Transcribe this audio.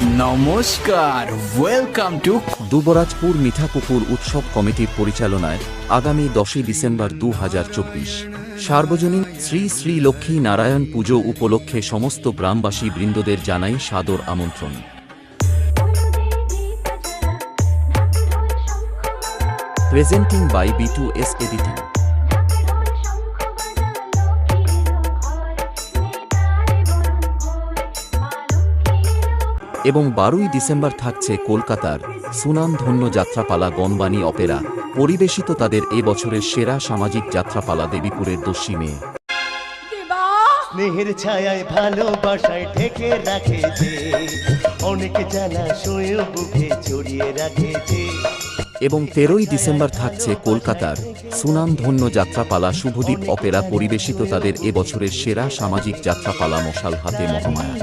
নমস্কার, welcome to Dubrajpur Mithapukur উৎসব কমিটির পরিচালনায় আগামী 10 ডিসেম্বর 2024 সার্বজনীন শ্রী শ্রী লক্ষ্মী নারায়ণ পুজো উপলক্ষে সমস্ত গ্রামবাসী বৃন্দদের জানাই সাদর আমন্ত্রণ। প্রেজেন্টিং বাই B2S এডিটিং এবং 12 ডিসেম্বর থাকছে কলকাতার সুনামধন্য যাত্রাপালা গনবানী অপেরা পরিবেশিত তাদের এবছরের সেরা সামাজিক যাত্রাপালা দেবীপুরের দস্যি মেয়ে। স্নেহের ছায়ায় ভালোবাসায় ঢেকে রাখেছে, অনেক জানা শোয়ে বুকে জড়িয়ে রাখেছে। এবং 13 ডিসেম্বর থাকছে কলকাতার সুনামধন্য যাত্রাপালা শুভদীপ অপেরা পরিবেশিত তাদের এবছরের সেরা সামাজিক যাত্রাপালা মশাল হাতে মহামায়া।